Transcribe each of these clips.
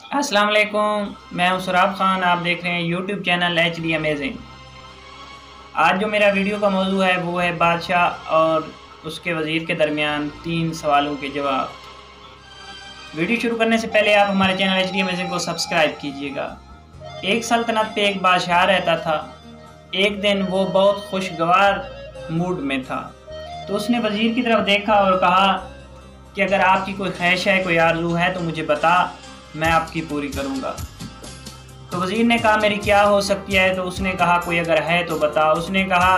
अस्सलाम वालेकुम। मैं हूं सुराब खान। आप देख रहे हैं यूट्यूब चैनल HD अमेजिंग। आज जो मेरा वीडियो का मौजू है वो है बादशाह और उसके वज़ीर के दरमियान 3 सवालों के जवाब। वीडियो शुरू करने से पहले आप हमारे चैनल HD अमेजिंग को सब्सक्राइब कीजिएगा। एक सल्तनत पे एक बादशाह रहता था। एक दिन वो बहुत खुशगवार मूड में था, तो उसने वज़ीर की तरफ देखा और कहा कि अगर आपकी कोई ख्वाहिश है, कोई आरज़ू है तो मुझे बता, मैं आपकी पूरी करूँगा। तो वज़ीर ने कहा मेरी क्या हो सकती है? तो उसने कहा कोई अगर है तो बता। उसने कहा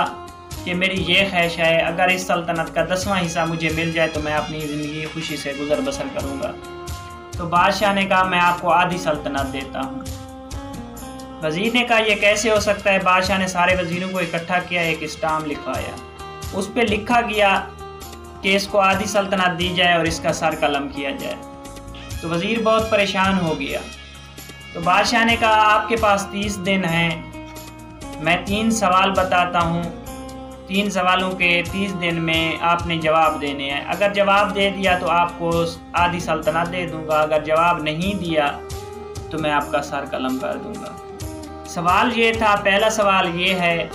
कि मेरी ये ख्वाहिश है, अगर इस सल्तनत का 10वां हिस्सा मुझे मिल जाए तो मैं अपनी ज़िंदगी खुशी से गुजर बसर करूँगा। तो बादशाह ने कहा मैं आपको आधी सल्तनत देता हूँ। वज़ीर ने कहा यह कैसे हो सकता है? बादशाह ने सारे वज़ीरों को इकट्ठा किया, एक स्टाम्प लिखवाया। उस पर लिखा गया कि इसको आधी सल्तनत दी जाए और इसका सर कलम किया जाए। तो वज़ीर बहुत परेशान हो गया। तो बादशाह ने कहा आपके पास 30 दिन हैं, मैं 3 सवाल बताता हूँ, 3 सवालों के 30 दिन में आपने जवाब देने हैं। अगर जवाब दे दिया तो आपको आधी सल्तनत दे दूँगा, अगर जवाब नहीं दिया तो मैं आपका सर कलम कर दूँगा। सवाल ये था, पहला सवाल ये है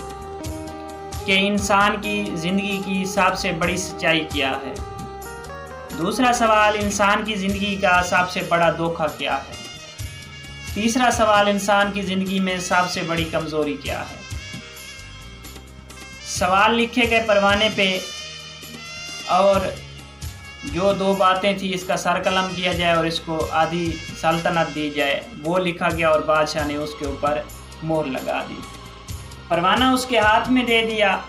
कि इंसान की ज़िंदगी की सबसे बड़ी सच्चाई क्या है? दूसरा सवाल, इंसान की ज़िंदगी का सबसे बड़ा धोखा क्या है? तीसरा सवाल, इंसान की ज़िंदगी में सबसे बड़ी कमज़ोरी क्या है? सवाल लिखे गए परवाने पे और जो 2 बातें थी, इसका सर कलम किया जाए और इसको आधी सल्तनत दी जाए, वो लिखा गया और बादशाह ने उसके ऊपर मोहर लगा दी। परवाना उसके हाथ में दे दिया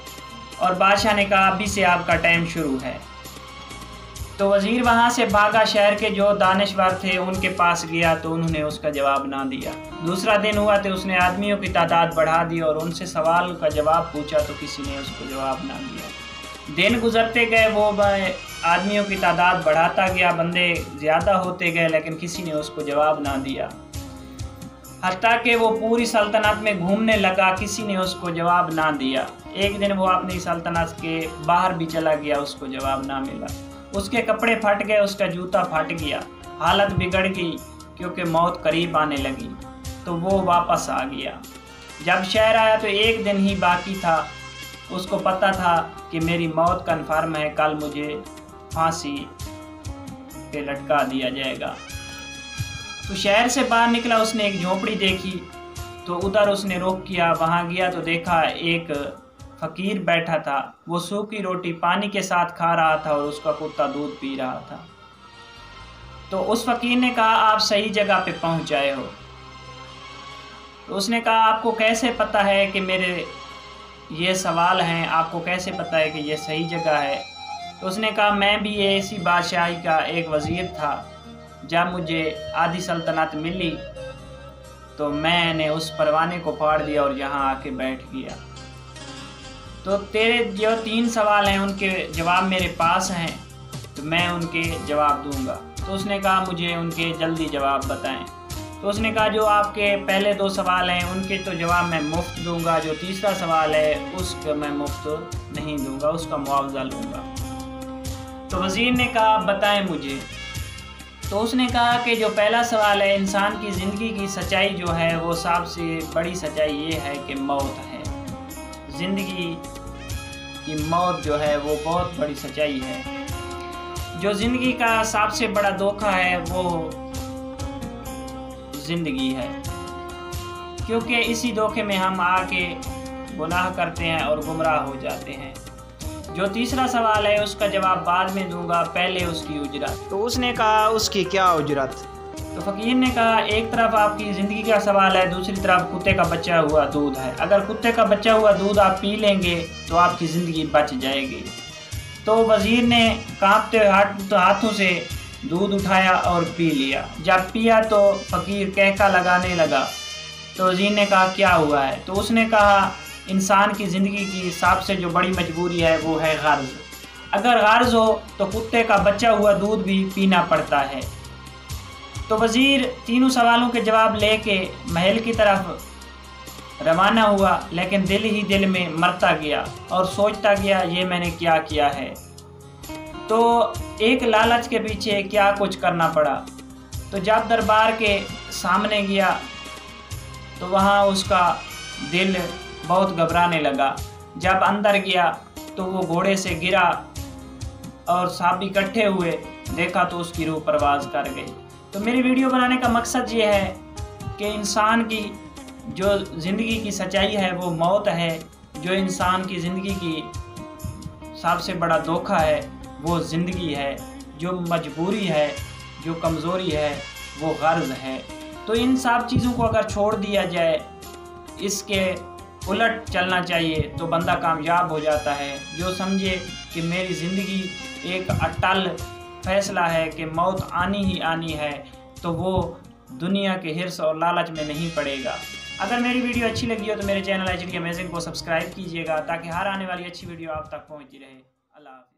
और बादशाह ने कहा अभी से आपका टाइम शुरू है। तो वज़ीर वहाँ से भागा, शहर के जो दानिशवर थे उनके पास गया तो उन्होंने उसका जवाब ना दिया। दूसरा दिन हुआ तो उसने आदमियों की तादाद बढ़ा दी और उनसे सवाल का जवाब पूछा तो किसी ने उसको जवाब ना दिया। दिन गुजरते गए, वो आदमियों की तादाद बढ़ाता गया, बंदे ज़्यादा होते गए, लेकिन किसी ने उसको जवाब ना दिया। हत्ता कि वो पूरी सल्तनत में घूमने लगा, किसी ने उसको जवाब ना दिया। एक दिन वो अपनी सल्तनत के बाहर भी चला गया, उसको जवाब ना मिला। उसके कपड़े फट गए, उसका जूता फट गया, हालत बिगड़ गई क्योंकि मौत करीब आने लगी। तो वो वापस आ गया। जब शहर आया तो एक दिन ही बाकी था। उसको पता था कि मेरी मौत कन्फर्म है, कल मुझे फांसी पे लटका दिया जाएगा। तो शहर से बाहर निकला, उसने एक झोपड़ी देखी तो उधर उसने रुख किया। वहाँ गया तो देखा एक फ़कीर बैठा था, वो सूखी रोटी पानी के साथ खा रहा था और उसका कुत्ता दूध पी रहा था। तो उस फ़कीर ने कहा आप सही जगह पे पहुंच आए हो। तो उसने कहा आपको कैसे पता है कि मेरे ये सवाल हैं, आपको कैसे पता है कि ये सही जगह है? तो उसने कहा मैं भी ऐसी बादशाही का एक वज़ीर था, जब मुझे आधी सल्तनत मिली तो मैंने उस परवाने को फाड़ दिया और यहाँ आके बैठ गया। तो तेरे जो 3 सवाल हैं उनके जवाब मेरे पास हैं, तो मैं उनके जवाब दूंगा। तो उसने कहा मुझे उनके जल्दी जवाब बताएं। तो उसने कहा जो आपके पहले 2 सवाल हैं उनके तो जवाब मैं मुफ्त दूंगा, जो तीसरा सवाल है उसका मैं मुफ्त नहीं दूंगा, उसका मुआवजा लूँगा। तो वज़ीर ने कहा बताएं मुझे। तो उसने कहा कि जो पहला सवाल है, इंसान की ज़िंदगी की सच्चाई जो है वो सबसे बड़ी सच्चाई ये है कि मौत है। ज़िंदगी की मौत जो है वो बहुत बड़ी सच्चाई है। जो ज़िंदगी का सबसे बड़ा धोखा है वो ज़िंदगी है, क्योंकि इसी धोखे में हम आके गुनाह करते हैं और गुमराह हो जाते हैं। जो तीसरा सवाल है उसका जवाब बाद में दूंगा, पहले उसकी उजरत। तो उसने कहा उसकी क्या उजरत? तो फ़कीर ने कहा एक तरफ आपकी ज़िंदगी का सवाल है, दूसरी तरफ कुत्ते का बचा हुआ दूध है। अगर कुत्ते का बचा हुआ दूध आप पी लेंगे तो आपकी ज़िंदगी बच जाएगी। तो वज़ीर ने कांपते हाथों से दूध उठाया और पी लिया। जब पिया तो फ़कीर कहका लगाने लगा। तो वज़ीर ने कहा क्या हुआ है? तो उसने कहा इंसान की ज़िंदगी की सबसे जो बड़ी मजबूरी है वो है गर्ज़। अगर गर्ज़ हो तो कुत्ते का बचा हुआ दूध भी पीना पड़ता है। तो वज़ीर तीनों सवालों के जवाब लेके महल की तरफ रवाना हुआ, लेकिन दिल ही दिल में मरता गया और सोचता गया ये मैंने क्या किया है। तो एक लालच के पीछे क्या कुछ करना पड़ा। तो जब दरबार के सामने गया तो वहाँ उसका दिल बहुत घबराने लगा। जब अंदर गया तो वो घोड़े से गिरा और सब इकट्ठे हुए, देखा तो उसकी रूह परवाज कर गई। तो मेरी वीडियो बनाने का मकसद ये है कि इंसान की जो ज़िंदगी की सच्चाई है वो मौत है, जो इंसान की ज़िंदगी की सबसे बड़ा धोखा है वो ज़िंदगी है, जो मजबूरी है, जो कमज़ोरी है वो गर्ज़ है। तो इन सब चीज़ों को अगर छोड़ दिया जाए, इसके उलट चलना चाहिए तो बंदा कामयाब हो जाता है। जो समझे कि मेरी ज़िंदगी एक अटल फैसला है कि मौत आनी ही आनी है, तो वो दुनिया के हिर्स और लालच में नहीं पड़ेगा। अगर मेरी वीडियो अच्छी लगी हो तो मेरे चैनल HD अमेजिंग को सब्सक्राइब कीजिएगा ताकि हर आने वाली अच्छी वीडियो आप तक पहुंचती रहे। अल्लाह हाफ़िज़।